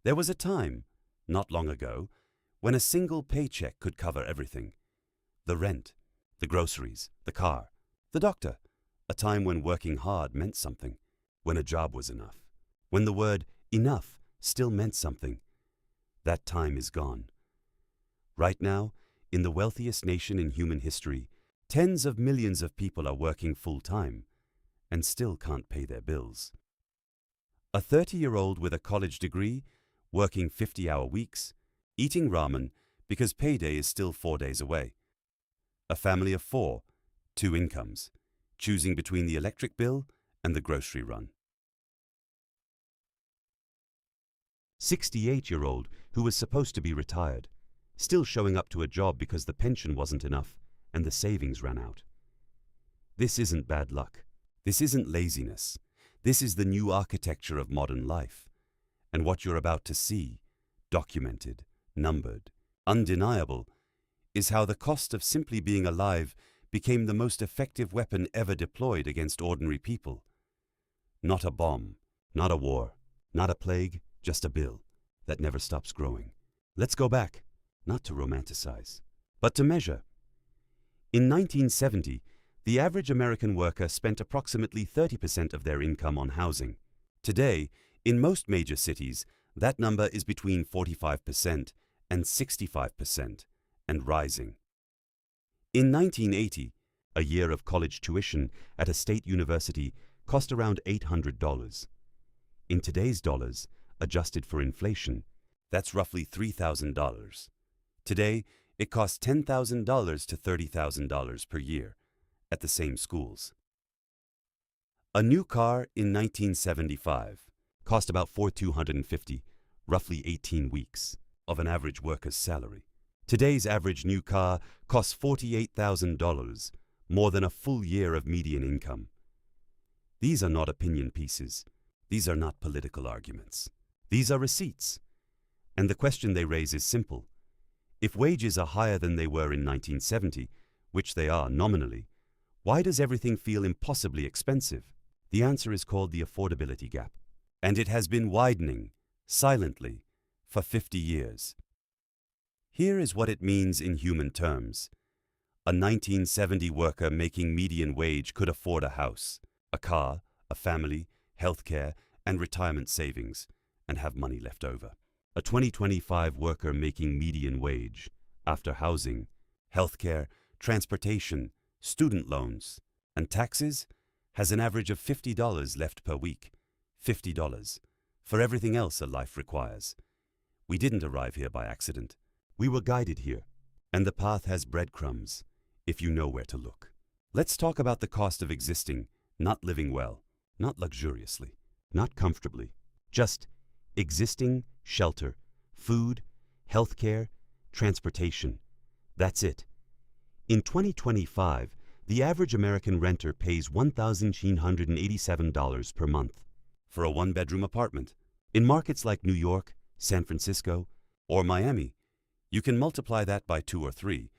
There was a time, not long ago, when a single paycheck could cover everything. The rent, the groceries, the car, the doctor. A time when working hard meant something, when a job was enough, when the word enough still meant something. That time is gone. Right now, in the wealthiest nation in human history, tens of millions of people are working full-time and still can't pay their bills. A 30-year-old with a college degree, working 50-hour weeks, eating ramen because payday is still 4 days away. A family of 4, 2 incomes, choosing between the electric bill and the grocery run. 68-year-old who was supposed to be retired, still showing up to a job because the pension wasn't enough and the savings ran out. This isn't bad luck. This isn't laziness. This is the new architecture of modern life. And what you're about to see, documented, numbered, undeniable, is how the cost of simply being alive became the most effective weapon ever deployed against ordinary people. Not a bomb, not a war, not a plague, just a bill that never stops growing. Let's go back, not to romanticize, but to measure. In 1970, the average American worker spent approximately 30% of their income on housing. Today, in most major cities, that number is between 45% and 65%, and rising. In 1980, a year of college tuition at a state university cost around $800. In today's dollars, adjusted for inflation, that's roughly $3,000. Today, it costs $10,000 to $30,000 per year at the same schools. A new car in 1975 cost about $4,250, roughly 18 weeks, of an average worker's salary. Today's average new car costs $48,000, more than a full year of median income. These are not opinion pieces. These are not political arguments. These are receipts. And the question they raise is simple. If wages are higher than they were in 1970, which they are nominally, why does everything feel impossibly expensive? The answer is called the affordability gap. And it has been widening, silently, for 50 years. Here is what it means in human terms. A 1970 worker making median wage could afford a house, a car, a family, healthcare, and retirement savings, and have money left over. A 2025 worker making median wage, after housing, healthcare, transportation, student loans, and taxes, has an average of $50 left per week. $50 for everything else a life requires. We didn't arrive here by accident. We were guided here, and the path has breadcrumbs, if you know where to look. Let's talk about the cost of existing, not living well, not luxuriously, not comfortably, just existing, shelter, food, healthcare, transportation. That's it. In 2025, the average American renter pays $1,987 per month for a one-bedroom apartment. In markets like New York, San Francisco, or Miami, you can multiply that by 2 or 3,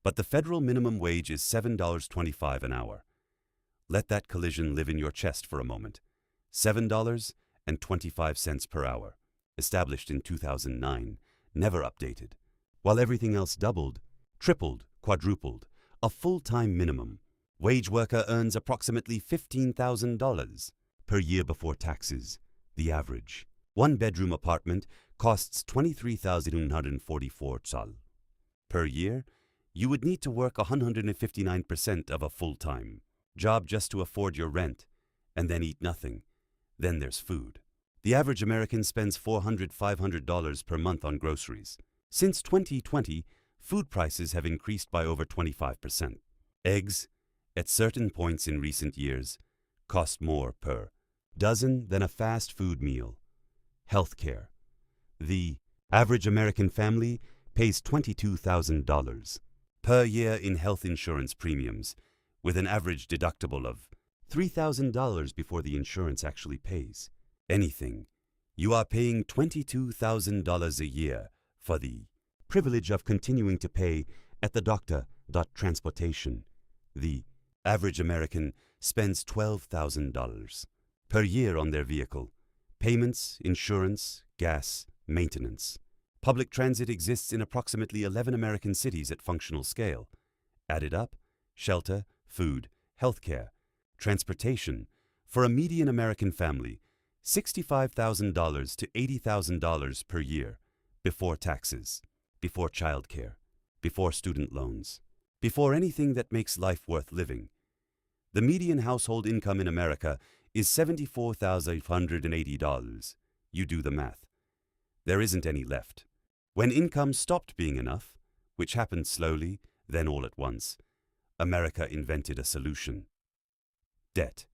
but the federal minimum wage is $7.25 an hour. Let that collision live in your chest for a moment. $7.25 per hour, established in 2009, never updated. While everything else doubled, tripled, quadrupled, a full-time minimum, wage worker earns approximately $15,000 per year before taxes, the average. One-bedroom apartment costs $23,144 per year. You would need to work 159% of a full-time job just to afford your rent, and then eat nothing. Then there's food. The average American spends $400–500 per month on groceries. Since 2020, food prices have increased by over 25%. Eggs, at certain points in recent years, cost more per dozen than a fast food meal. Healthcare. The average American family pays $22,000 per year in health insurance premiums, with an average deductible of $3,000 before the insurance actually pays anything. You are paying $22,000 a year for the privilege of continuing to pay at the doctor. Transportation. The average American spends $12,000 per year on their vehicle. Payments, insurance, gas, Maintenance. Public transit exists in approximately 11 American cities at functional scale. Added up, shelter, food, healthcare, transportation, for a median American family, $65,000 to $80,000 per year, before taxes, before childcare, before student loans, before anything that makes life worth living. The median household income in America is $74,880. You do the math. There isn't any left. When income stopped being enough, which happened slowly, then all at once, America invented a solution. Debt,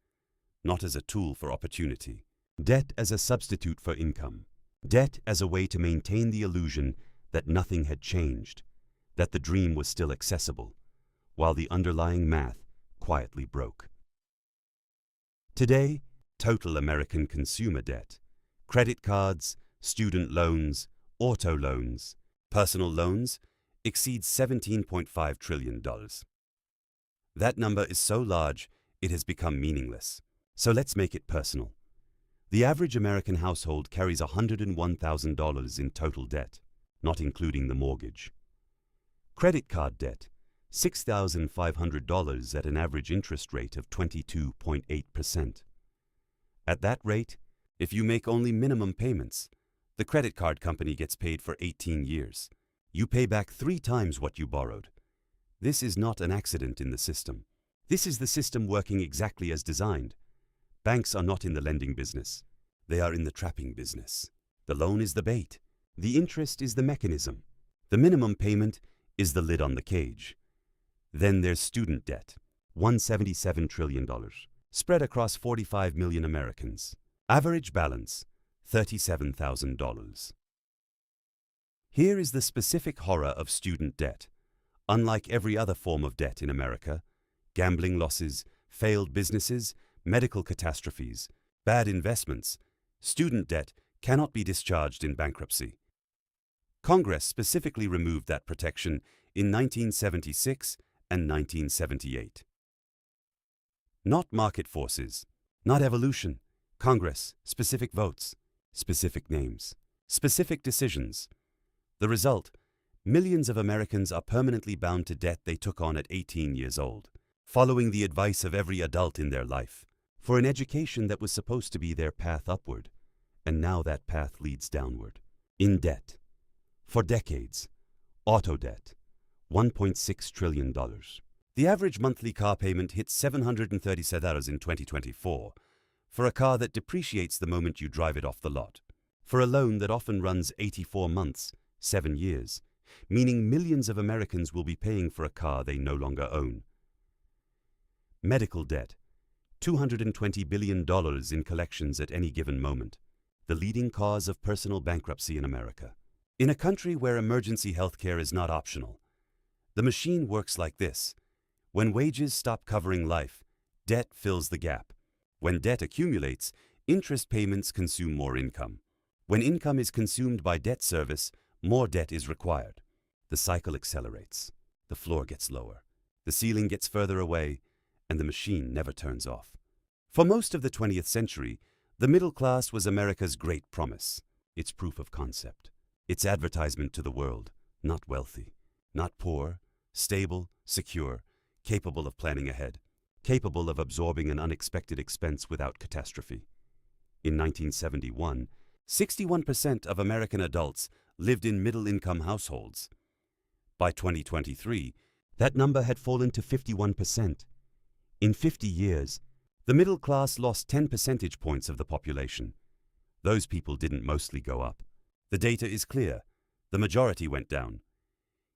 not as a tool for opportunity. Debt as a substitute for income. Debt as a way to maintain the illusion that nothing had changed, that the dream was still accessible, while the underlying math quietly broke. Today, total American consumer debt, credit cards, student loans, auto loans, personal loans, exceeds $17.5 trillion. That number is so large, it has become meaningless. So let's make it personal. The average American household carries $101,000 in total debt, not including the mortgage. Credit card debt, $6,500 at an average interest rate of 22.8%. At that rate, if you make only minimum payments, the credit card company gets paid for 18 years. You pay back 3 times what you borrowed. This is not an accident in the system. This is the system working exactly as designed. Banks are not in the lending business. They are in the trapping business. The loan is the bait. The interest is the mechanism. The minimum payment is the lid on the cage. Then there's student debt, $177 trillion, spread across 45 million Americans. Average balance, $37,000. Here is the specific horror of student debt. Unlike every other form of debt in America, gambling losses, failed businesses, medical catastrophes, bad investments, student debt cannot be discharged in bankruptcy. Congress specifically removed that protection in 1976 and 1978. Not market forces, not evolution, Congress, specific votes, specific names, specific decisions. The result, millions of Americans are permanently bound to debt they took on at 18 years old, following the advice of every adult in their life, for an education that was supposed to be their path upward, and now that path leads downward. In debt. For decades. Auto debt. $1.6 trillion. The average monthly car payment hits $737 in 2024, for a car that depreciates the moment you drive it off the lot, for a loan that often runs 84 months, 7 years, meaning millions of Americans will be paying for a car they no longer own. Medical debt, $220 billion in collections at any given moment, the leading cause of personal bankruptcy in America. In a country where emergency health care is not optional, the machine works like this. When wages stop covering life, debt fills the gap. When debt accumulates, interest payments consume more income. When income is consumed by debt service, more debt is required. The cycle accelerates. The floor gets lower. The ceiling gets further away, and the machine never turns off. For most of the 20th century, the middle class was America's great promise, its proof of concept, its advertisement to the world, not wealthy, not poor, stable, secure, capable of planning ahead, capable of absorbing an unexpected expense without catastrophe. In 1971, 61% of American adults lived in middle-income households. By 2023, that number had fallen to 51%. In 50 years, the middle class lost 10 percentage points of the population. Those people didn't mostly go up. The data is clear. The majority went down.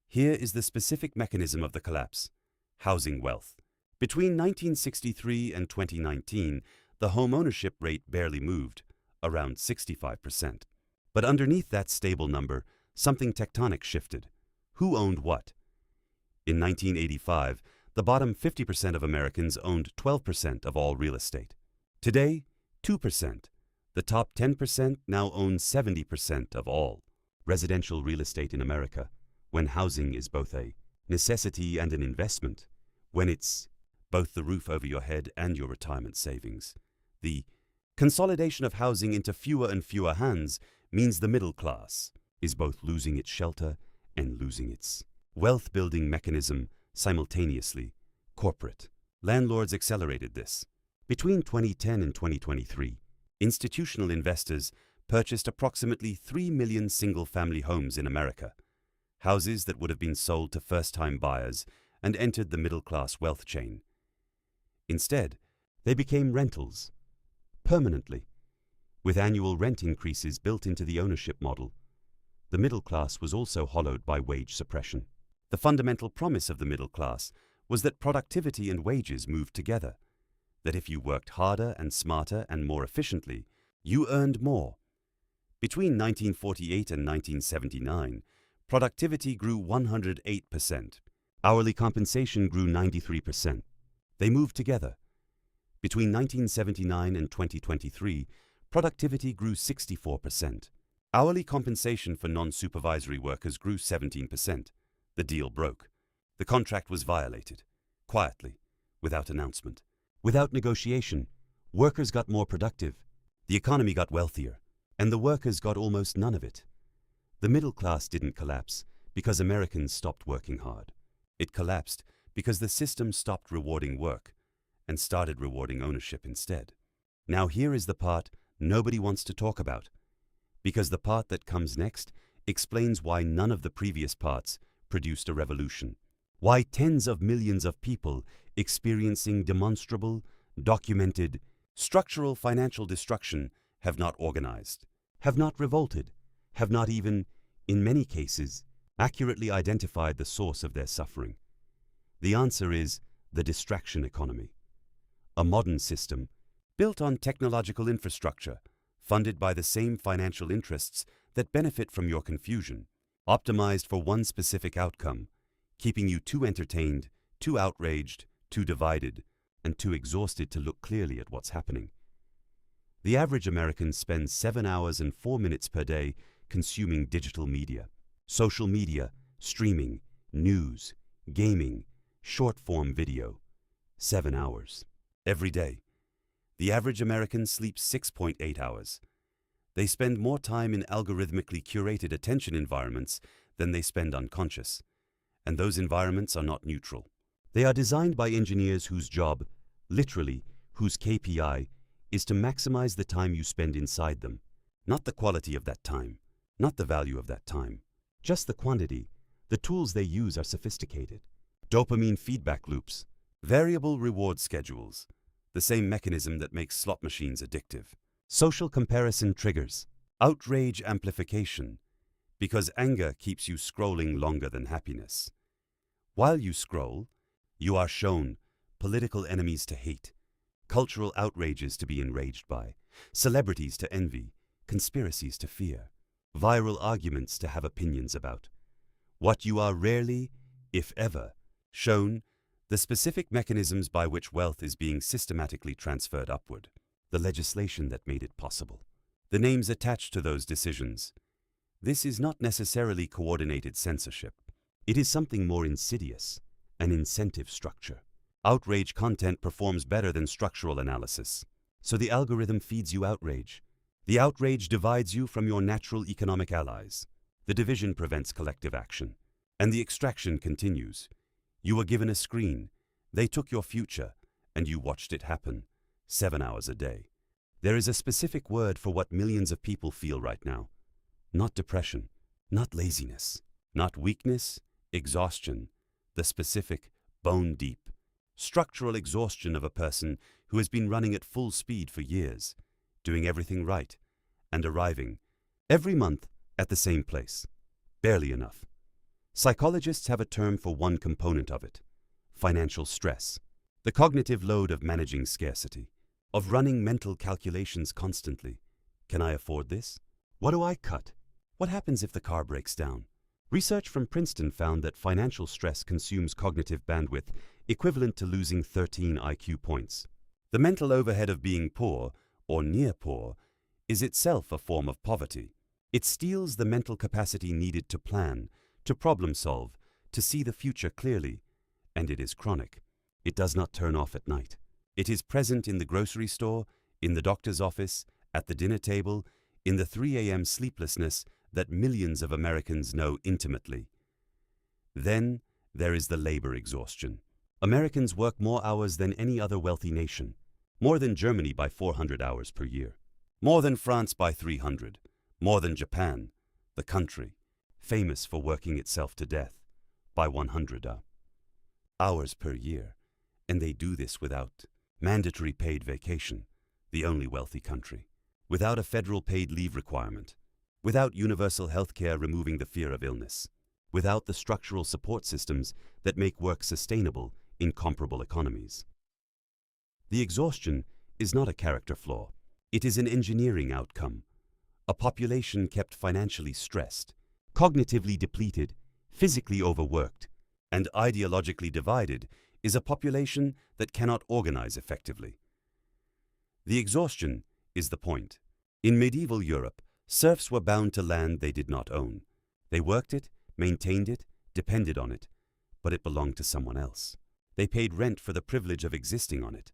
Here is the specific mechanism of the collapse: housing wealth. Between 1963 and 2019, the home ownership rate barely moved, around 65%. But underneath that stable number, something tectonic shifted. Who owned what? In 1985, the bottom 50% of Americans owned 12% of all real estate. Today, 2%. The top 10% now own 70% of all residential real estate in America, when housing is both a necessity and an investment, when it's both the roof over your head and your retirement savings. The consolidation of housing into fewer and fewer hands means the middle class is both losing its shelter and losing its wealth-building mechanism simultaneously. Corporate landlords accelerated this. Between 2010 and 2023, institutional investors purchased approximately 3 million single-family homes in America, houses that would have been sold to first-time buyers and entered the middle-class wealth chain. Instead, they became rentals, permanently, with annual rent increases built into the ownership model. The middle class was also hollowed by wage suppression. The fundamental promise of the middle class was that productivity and wages moved together, that if you worked harder and smarter and more efficiently, you earned more. Between 1948 and 1979, productivity grew 108%. Hourly compensation grew 93%. They moved together. Between 1979 and 2023, productivity grew 64%. Hourly compensation for non-supervisory workers grew 17%. The deal broke. The contract was violated. Quietly, without announcement. Without negotiation, workers got more productive. The economy got wealthier, and the workers got almost none of it. The middle class didn't collapse because Americans stopped working hard. It collapsed because the system stopped rewarding work and started rewarding ownership instead. Now here is the part nobody wants to talk about, because the part that comes next explains why none of the previous parts produced a revolution, why tens of millions of people experiencing demonstrable, documented, structural financial destruction have not organized, have not revolted, have not even, in many cases, accurately identified the source of their suffering. The answer is the distraction economy, a modern system built on technological infrastructure, funded by the same financial interests that benefit from your confusion, optimized for one specific outcome, keeping you too entertained, too outraged, too divided, and too exhausted to look clearly at what's happening. The average American spends 7 hours and 4 minutes per day consuming digital media, social media, streaming, news, gaming, short-form video. 7 hours. Every day. The average American sleeps 6.8 hours. They spend more time in algorithmically curated attention environments than they spend unconscious. And those environments are not neutral. They are designed by engineers whose job, literally, whose KPI, is to maximize the time you spend inside them. Not the quality of that time, not the value of that time, just the quantity. The tools they use are sophisticated. Dopamine feedback loops, variable reward schedules, the same mechanism that makes slot machines addictive. Social comparison triggers, outrage amplification, because anger keeps you scrolling longer than happiness. While you scroll, you are shown political enemies to hate, cultural outrages to be enraged by, celebrities to envy, conspiracies to fear, viral arguments to have opinions about. What you are rarely, if ever, shown, the specific mechanisms by which wealth is being systematically transferred upward, the legislation that made it possible, the names attached to those decisions. This is not necessarily coordinated censorship. It is something more insidious, an incentive structure. Outrage content performs better than structural analysis, so the algorithm feeds you outrage. The outrage divides you from your natural economic allies. The division prevents collective action, and the extraction continues. You were given a screen, they took your future, and you watched it happen, 7 hours a day. There is a specific word for what millions of people feel right now. Not depression, not laziness, not weakness, exhaustion, the specific, bone-deep, structural exhaustion of a person who has been running at full speed for years, doing everything right, and arriving, every month, at the same place. Barely enough. Psychologists have a term for one component of it: financial stress, the cognitive load of managing scarcity, of running mental calculations constantly. Can I afford this? What do I cut? What happens if the car breaks down? Research from Princeton found that financial stress consumes cognitive bandwidth equivalent to losing 13 IQ points. The mental overhead of being poor, or near poor, is itself a form of poverty. It steals the mental capacity needed to plan, to problem solve, to see the future clearly, and it is chronic. It does not turn off at night. It is present in the grocery store, in the doctor's office, at the dinner table, in the 3 a.m. sleeplessness that millions of Americans know intimately. Then there is the labor exhaustion. Americans work more hours than any other wealthy nation, more than Germany by 400 hours per year, more than France by 300, more than Japan, the country, famous for working itself to death, by 100 hours per year, and they do this without mandatory paid vacation, the only wealthy country, without a federal paid leave requirement, without universal health care removing the fear of illness, without the structural support systems that make work sustainable in comparable economies. The exhaustion is not a character flaw. It is an engineering outcome. A population kept financially stressed, cognitively depleted, physically overworked, and ideologically divided is a population that cannot organize effectively. The exhaustion is the point. In medieval Europe, serfs were bound to land they did not own. They worked it, maintained it, depended on it, but it belonged to someone else. They paid rent for the privilege of existing on it.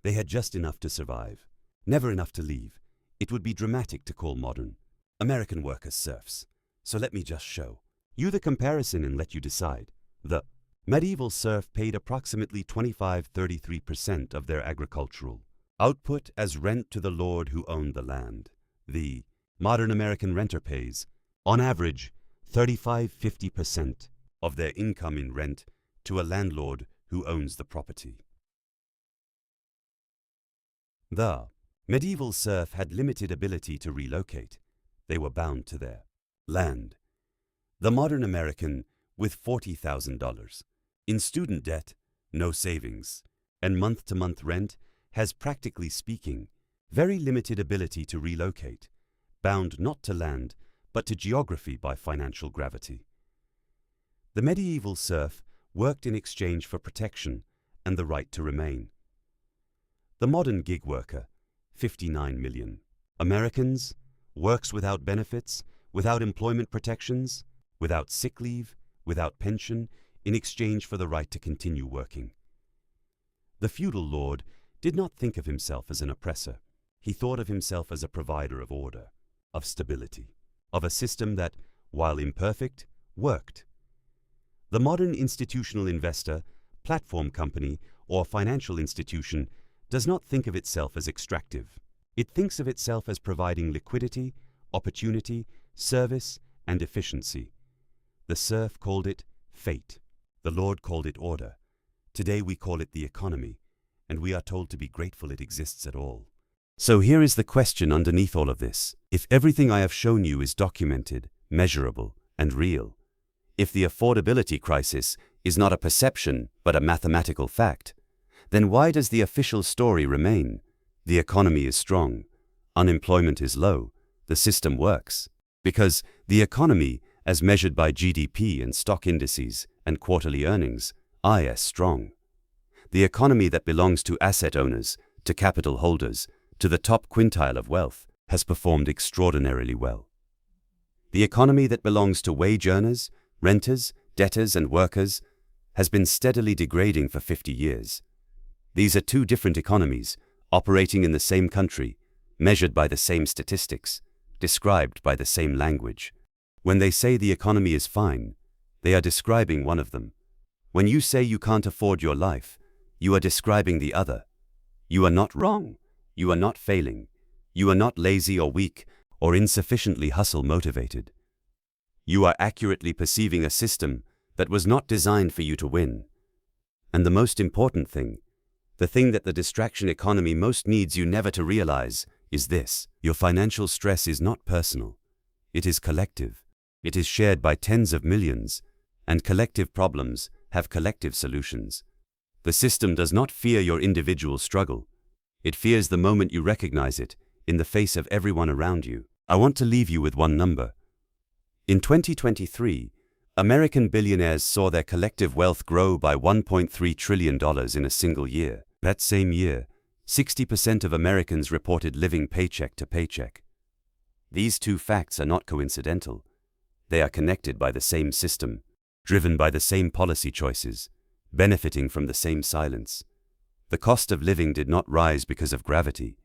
They had just enough to survive, never enough to leave. It would be dramatic to call modern American workers serfs. So let me just show you the comparison and let you decide. The medieval serf paid approximately 25–33% of their agricultural output as rent to the lord who owned the land. The modern American renter pays, on average, 35–50% of their income in rent to a landlord who owns the property. The medieval serf had limited ability to relocate. They were bound to their land. The modern American, with $40,000 in student debt, no savings, and month-to-month rent, has, practically speaking, very limited ability to relocate, bound not to land, but to geography by financial gravity. The medieval serf worked in exchange for protection and the right to remain. The modern gig worker, 59 million Americans, works without benefits, without employment protections, without sick leave, without pension, in exchange for the right to continue working. The feudal lord did not think of himself as an oppressor. He thought of himself as a provider of order, of stability, of a system that, while imperfect, worked. The modern institutional investor, platform company, or financial institution does not think of itself as extractive. It thinks of itself as providing liquidity, opportunity, service, and efficiency. The serf called it fate. The lord called it order. Today we call it the economy, and we are told to be grateful it exists at all. So here is the question underneath all of this. If everything I have shown you is documented, measurable, and real, if the affordability crisis is not a perception but a mathematical fact, then why does the official story remain? The economy is strong, unemployment is low, the system works. Because the economy, as measured by GDP and stock indices and quarterly earnings, is strong. The economy that belongs to asset owners, to capital holders, to the top quintile of wealth, has performed extraordinarily well. The economy that belongs to wage earners, renters, debtors, and workers has been steadily degrading for 50 years. These are two different economies, operating in the same country, measured by the same statistics, described by the same language. When they say the economy is fine, they are describing one of them. When you say you can't afford your life, you are describing the other. You are not wrong. You are not failing. You are not lazy or weak or insufficiently hustle-motivated. You are accurately perceiving a system that was not designed for you to win. And the most important thing, the thing that the distraction economy most needs you never to realize, is this: your financial stress is not personal. It is collective. It is shared by tens of millions, and collective problems have collective solutions. The system does not fear your individual struggle. It fears the moment you recognize it in the face of everyone around you. I want to leave you with one number. In 2023, American billionaires saw their collective wealth grow by $1.3 trillion in a single year. That same year, 60% of Americans reported living paycheck to paycheck. These two facts are not coincidental. They are connected by the same system, driven by the same policy choices, benefiting from the same silence. The cost of living did not rise because of gravity.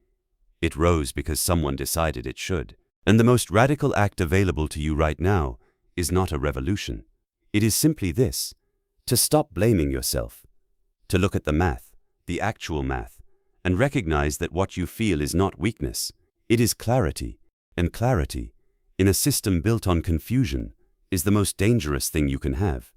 It rose because someone decided it should. And the most radical act available to you right now is not a revolution. It is simply this: to stop blaming yourself, to look at the math, the actual math, and recognize that what you feel is not weakness, it is clarity, and clarity, in a system built on confusion, is the most dangerous thing you can have.